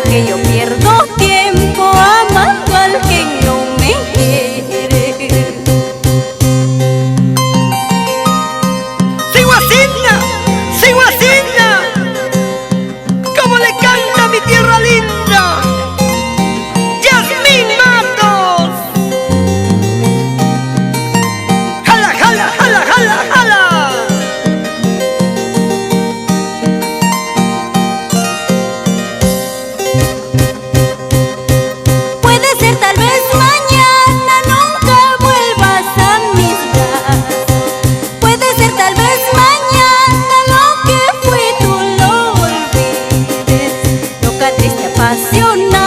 Que yo pierdo tiempo amando al que no me quiere. Sigo así, como le canta mi tierra linda, Yasmín Matos. Jala, jala, jala, jala, jala. Tal vez mañana nunca vuelvas a mis brazos. Puede ser tal vez mañana lo que fue tú lo olvides. Loca, triste, apasionada.